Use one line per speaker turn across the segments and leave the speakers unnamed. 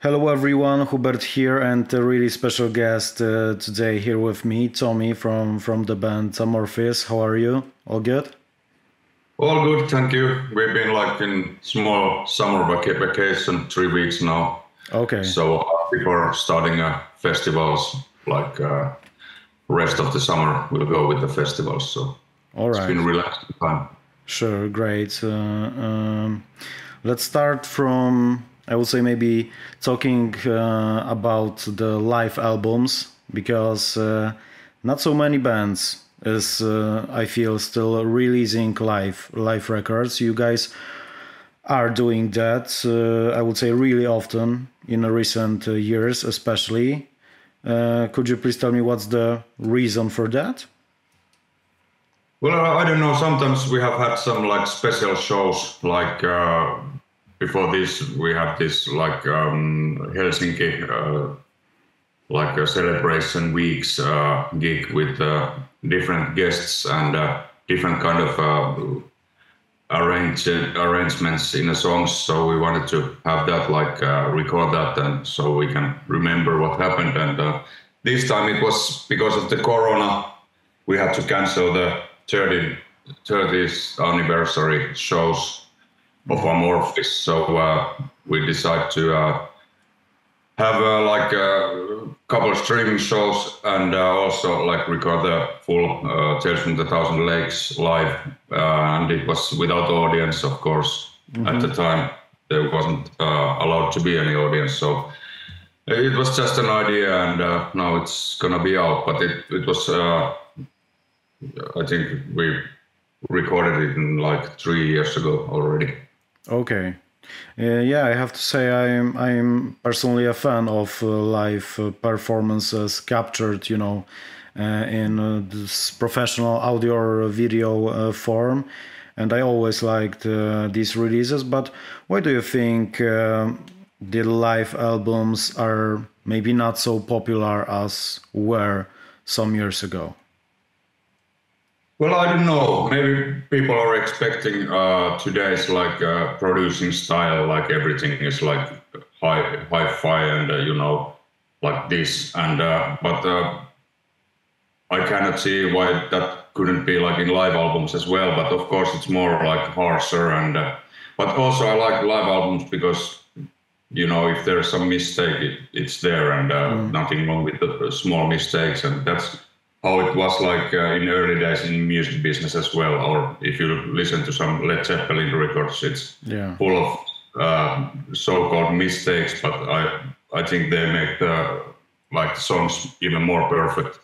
Hello everyone, Hubert here, and a really special guest today here with me, Tomi from the band Amorphis. How are you? All good?
All good, thank you. We've been like in small summer vacation, 3 weeks now.
Okay.
So before starting festivals, like rest of the summer, we'll go with the festivals. So
All right.
It's been relaxing time.
Sure, great. Let's start from, I would say, maybe talking about the live albums, because not so many bands is, I feel, still releasing live records. You guys are doing that, I would say, really often in recent years, especially. Could you please tell me what's the reason for that?
Well, I don't know. Sometimes we have had some like special shows, like before this, we had this like Helsinki, like a celebration weeks gig with different guests and different kind of arrangements in the songs. So we wanted to have that, like record that, and so we can remember what happened. And this time it was because of the corona, we had to cancel the 30th anniversary shows of Amorphis. So we decided to have like a couple of streaming shows and also like record the full Tales from the Thousand Lakes live. And it was without audience, of course. At the time, there wasn't allowed to be any audience. So it was just an idea, and now it's gonna be out. But it was, I think we recorded it in like 3 years ago already.
Okay. Yeah, I have to say I'm personally a fan of live performances captured, in this professional audio or video form, and I always liked these releases. But why do you think the live albums are maybe not so popular as were some years ago?
Well, I don't know. Maybe people are expecting today's like producing style, like everything is like hi-fi and like this. And but I cannot see why that couldn't be like in live albums as well. But of course, it's more like harsher. And but also I like live albums because if there's some mistake, it's there, and nothing wrong with the small mistakes, and that's how it was like in early days in music business as well. Or if you listen to some Led Zeppelin records, it's full of so-called mistakes, but I think they make the like songs even more perfect.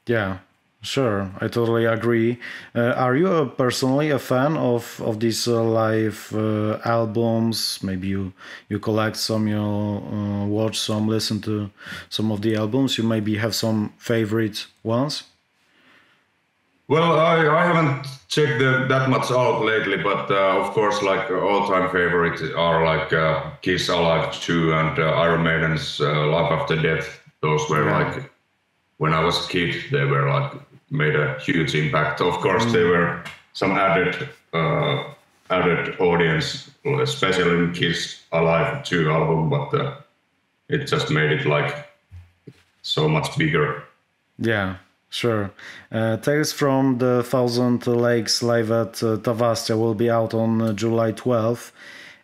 Yeah, sure, I totally agree. Are you personally a fan of these live albums? Maybe you collect some, you watch some, listen to some of the albums. You maybe have some favorite ones?
Well, I haven't checked that much out lately, but of course, like all-time favorites are like Kiss Alive 2 and Iron Maiden's Life After Death. Those were like, when I was a kid, they were like made a huge impact. Of course, there were some added audience, especially in Kiss Alive 2 album, but it just made it like so much bigger.
Yeah, sure. Tales from the Thousand Lakes live at Tavastia will be out on July 12th.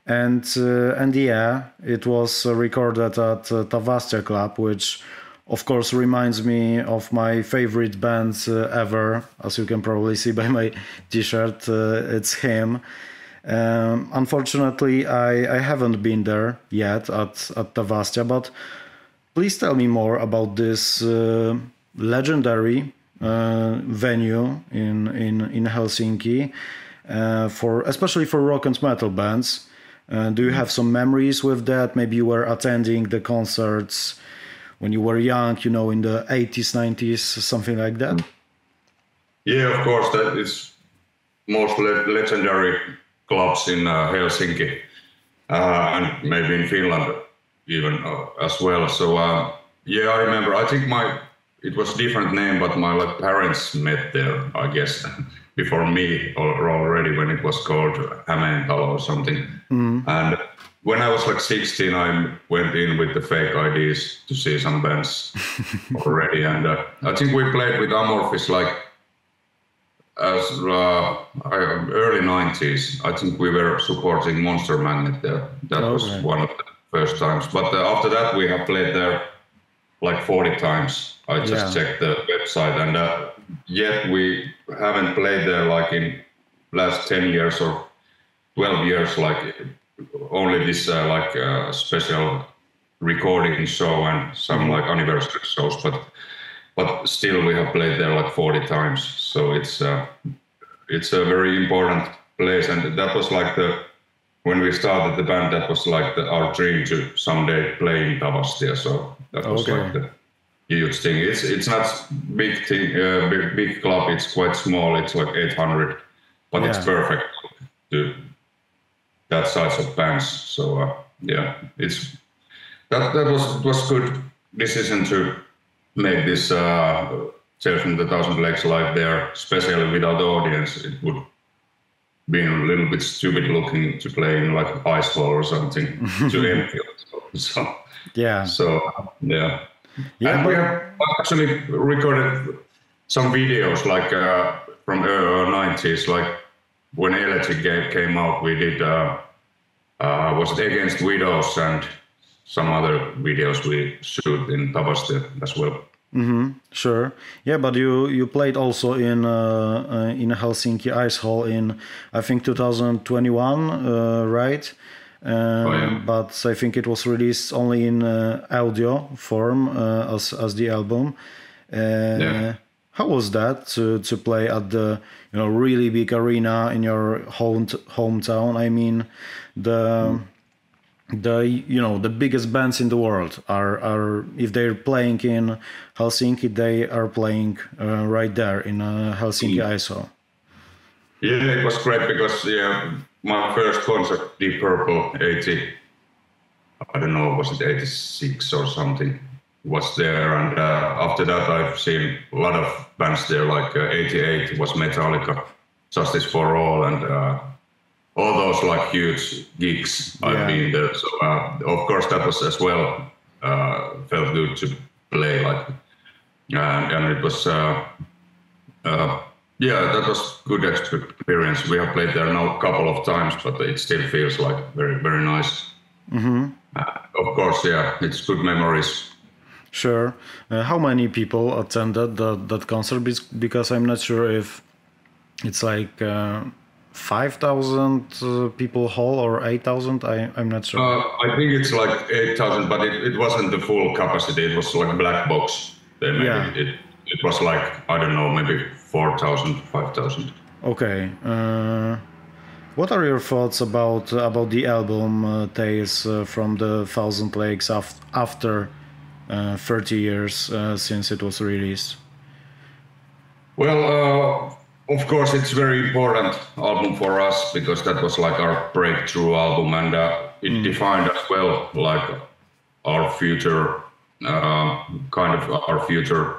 And yeah, it was recorded at Tavastia Club, which of course reminds me of my favorite bands ever. As you can probably see by my t-shirt, it's him. Unfortunately, I haven't been there yet at Tavastia, but please tell me more about this legendary venue in Helsinki, especially for rock and metal bands. Do you have some memories with that? Maybe you were attending the concerts when you were young, in the 80s, 90s, something like that?
Yeah, of course, that is most legendary clubs in Helsinki, and maybe in Finland even as well. So yeah, I remember. I think my it was different name, but my like parents met there, I guess, before me already when it was called Hämeentalo or something. And when I was like 16, I went in with the fake IDs to see some bands already. And I think we played with Amorphis like as early 90s. I think we were supporting Monster Magnet there. That was one of the first times. But after that, we have played there like 40 times. I just checked the website, and yet we haven't played there like in last 10 years or 12 years, like only this special recording show and some like anniversary shows, but still we have played there like 40 times. So it's a very important place, and that was like when we started the band, that was like our dream to someday play in Tavastia. So that was like the huge thing. It's not big thing, big club. It's quite small. It's like 800, but it's perfect to that size of bands. So it's that was good decision to make this Tales from the Thousand Lakes live there, especially without the audience. It would be a little bit stupid looking to play in like ice hall or something to empty. So and we have actually recorded some videos like from the 90s, like when Electric came out, we did was it Against Widows and some other videos we shoot in Tavastia as well.
Sure. Yeah, but you played also in Helsinki Ice Hall in I think 2021, right? But I think it was released only in audio form as the album. How was that to play at the really big arena in your hometown? I mean, the biggest bands in the world are if they're playing in Helsinki, they are playing right there in Helsinki Ice Hall.
Yeah, it was great because my first concert, Deep Purple, I don't know, was it 86 or something, was there, and after that I've seen a lot of bands there, like 88 was Metallica, Justice for All, and all those like huge gigs I've been there. So of course that was as well felt good to play like, and it was that was good experience. We have played there now a couple of times, but it still feels like very, very nice. Of course, it's good memories.
Sure. How many people attended that concert? Because I'm not sure if it's like 5,000 people hall or 8,000. I'm not sure.
I think it's like 8,000, but it wasn't the full capacity. It was like a black box. They made it. It was like, I don't know, maybe 4,000, 5,000. Okay.
What are your thoughts about the album Tales from the Thousand Lakes after 30 years since it was released?
Well, of course, it's very important album for us because that was like our breakthrough album, and it defined as well like our future, our future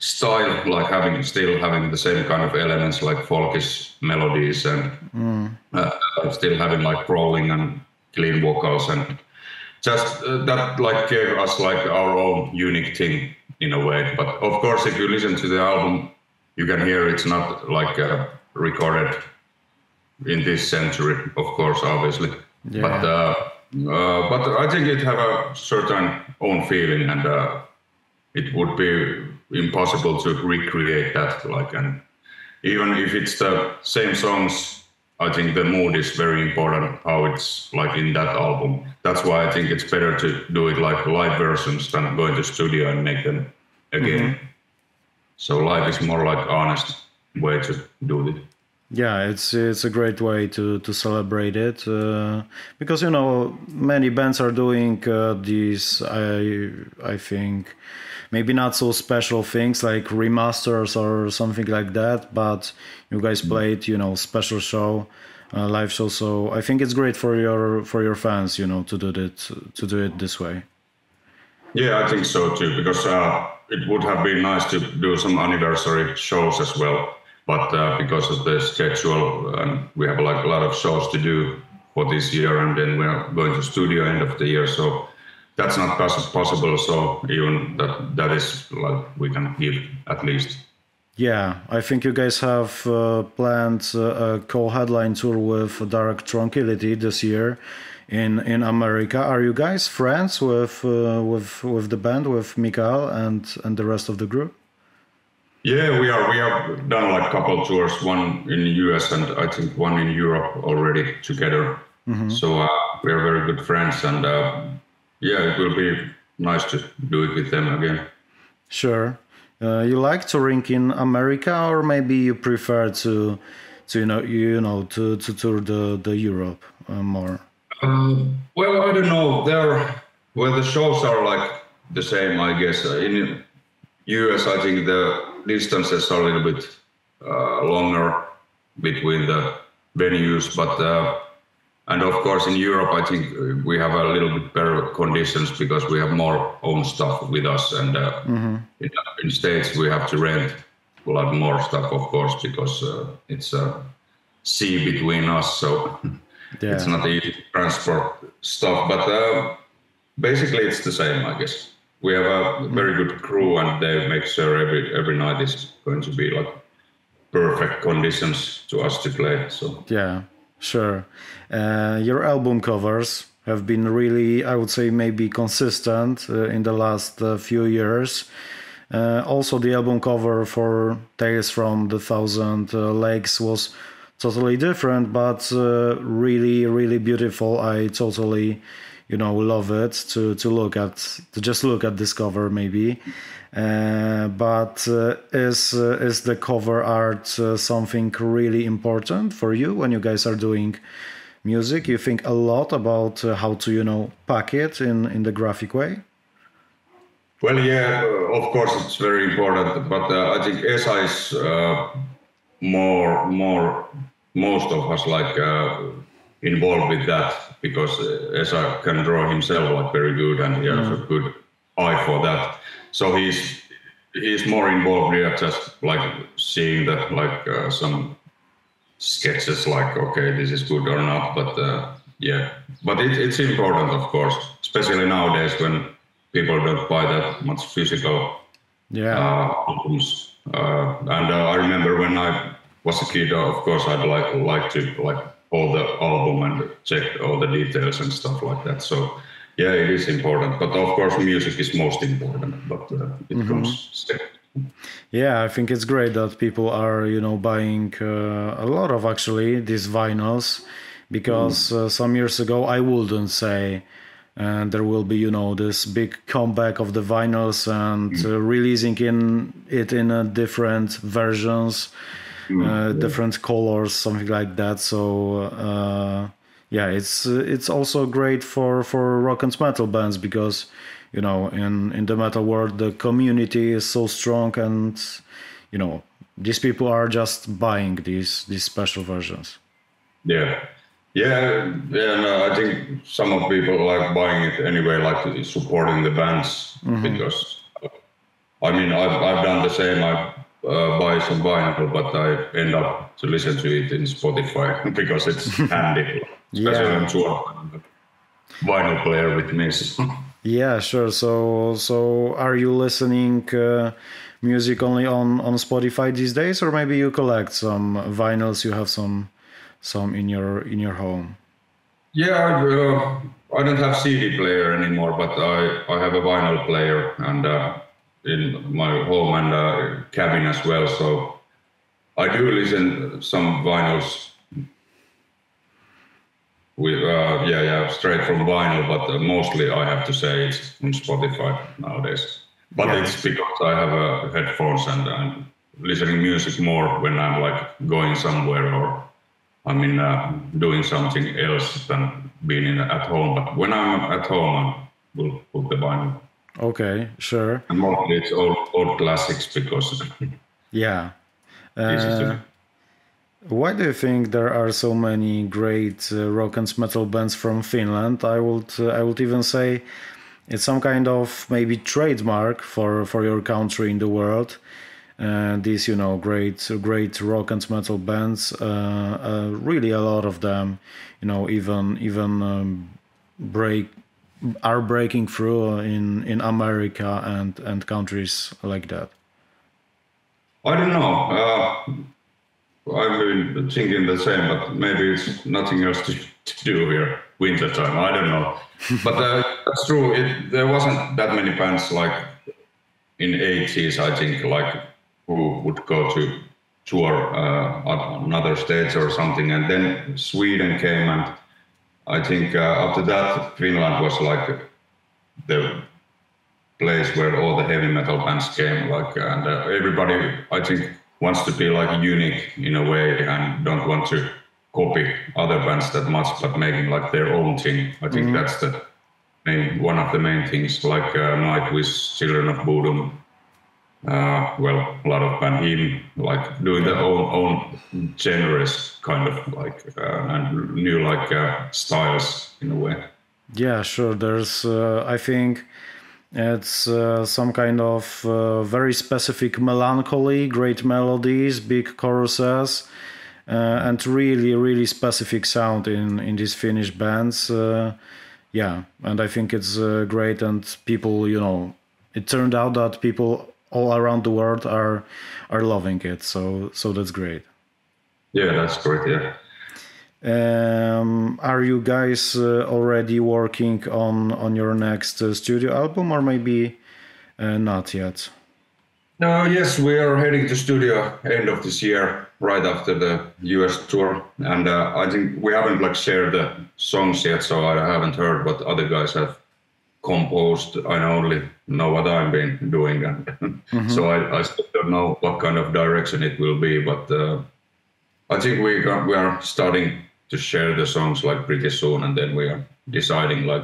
style, like still having the same kind of elements like folkish melodies and still having like crawling and clean vocals, and just that like gave us like our own unique thing in a way. But of course, if you listen to the album, you can hear it's not like recorded in this century, of course, obviously. But I think it have a certain own feeling, and it would be impossible to recreate that. Like, and even if it's the same songs, I think the mood is very important. How it's like in that album. That's why I think it's better to do it like live versions than going to studio and make them again. So live is more like honest way to do it.
Yeah, it's a great way to celebrate it because many bands are doing these I think maybe not so special things like remasters or something like that, but you guys played special show, live show, so I think it's great for your fans to do it this way.
Yeah, I think so too, because it would have been nice to do some anniversary shows as well. But because of the schedule, we have like a lot of shows to do for this year, and then we're going to studio end of the year. So that's not possible. So even that is like we can give at least.
Yeah, I think you guys have planned a co-headline tour with Dark Tranquility this year in America. Are you guys friends with the band, with Mikael and the rest of the group?
Yeah, we are. We have done like a couple tours, one in the US and I think one in Europe already together. Mm-hmm. So we are very good friends, and yeah, it will be nice to do it with them again.
Sure. You like touring in America, or maybe you prefer to tour the Europe more?
Well, I don't know. Where the shows are like the same, I guess. In US, I think the distances are a little bit longer between the venues, but and of course in Europe, I think we have a little bit better conditions because we have more own stuff with us, and in States we have to rent a lot more stuff, of course, because it's a sea between us, so yeah. It's not easy to transport stuff. But basically, it's the same, I guess. We have a very good crew, and they make sure every night is going to be like perfect conditions to us to play. So
yeah, sure. Your album covers have been really, I would say, maybe consistent in the last few years. Also, the album cover for Tales from the Thousand Lakes was totally different, but really, really beautiful. I totally, love it to just look at this cover maybe. But is the cover art something really important for you when you guys are doing music? You think a lot about how to pack it in the graphic way?
Well, yeah, of course it's very important, but I think Esa is most of us like involved with that, because Esa can draw himself like very good, and he has a good eye for that. So he's more involved here, just like seeing that like some sketches, like okay, this is good or not. But yeah, but it's important, of course, especially nowadays when people don't buy that much physical albums. And I remember when I was a kid, of course, I'd like to like all the album and check all the details and stuff like that. So yeah, it is important. But of course, music is most important. But it comes step.
Yeah, I think it's great that people are buying a lot of actually these vinyls, because some years ago I wouldn't say. And there will be, this big comeback of the vinyls and releasing it in different versions, different colors, something like that. So yeah, it's also great for rock and metal bands, because in the metal world the community is so strong, and these people are just buying these special versions.
Yeah, no, I think some of people like buying it anyway, like supporting the bands, because I mean I've done the same. I buy some vinyl, but I end up to listen to it in Spotify because it's handy. Especially on tour, vinyl player with me.
Yeah, sure. So are you listening music only on Spotify these days, or maybe you collect some vinyls? You have some in your home?
Yeah, I don't have CD player anymore, but I have a vinyl player, and in my home and cabin as well. So I do listen some vinyls with straight from vinyl, but mostly I have to say it's on Spotify nowadays. But it's because I have headphones and I'm listening music more when I'm like going somewhere, or I mean, doing something else than being at home. But when I'm at home, I will put the vinyl.
Okay, sure.
And mostly it's old classics, because
yeah. Why do you think there are so many great rock and metal bands from Finland? I would even say it's some kind of maybe trademark for your country in the world. These, you know, great rock and metal bands, really a lot of them, you know, even are breaking through in America and countries like that.
I don't know. I've been thinking the same, but maybe it's nothing else to do here, winter time. I don't know. But that's true. There wasn't that many bands like in 80s, I think, like who would go to tour another states or something. And then Sweden came, and I think after that, Finland was like the place where all the heavy metal bands came. Like, and everybody, I think, wants to be like unique in a way and don't want to copy other bands that much, but making like their own thing. I think that's one of the main things. Like Nightwish, Children of Bodom, well, a lot of band, him, like doing their own genres, kind of like and new like styles in a way.
Yeah, sure. There's, I think. It's some kind of very specific melancholy, great melodies, big choruses, and really specific sound in these Finnish bands. Yeah, and I think it's great, and people, you know, it turned out that people all around the world are loving it. So that's great.
Yeah, that's great. Yeah.
Are you guys already working on your next studio album, or maybe not yet?
Yes, we are heading to studio end of this year, right after the US tour, and I think we haven't like shared the songs yet, so I haven't heard what other guys have composed. I only know what I've been doing, and so I still don't know what kind of direction it will be, but I think we are starting to share the songs like pretty soon, and then we are deciding like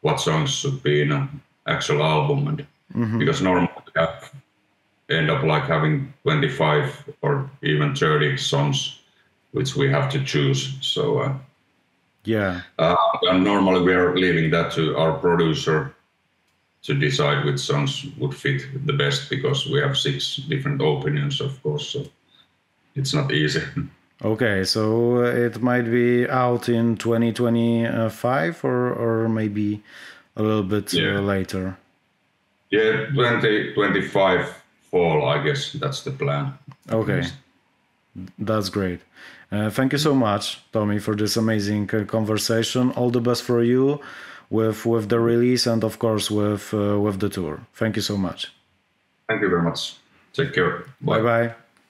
what songs should be in an actual album, and because normally we end up like having 25 or even 30 songs which we have to choose. So and normally we are leaving that to our producer to decide which songs would fit the best, because we have 6 different opinions, of course, so it's not easy.
Okay, so it might be out in 2025 or maybe a little bit later.
Yeah, 2025 fall, I guess that's the plan.
Okay, that's great. Thank you so much, Tomi, for this amazing conversation. All the best for you with the release and of course with the tour. Thank you so much.
Thank you very much. Take care.
Bye bye.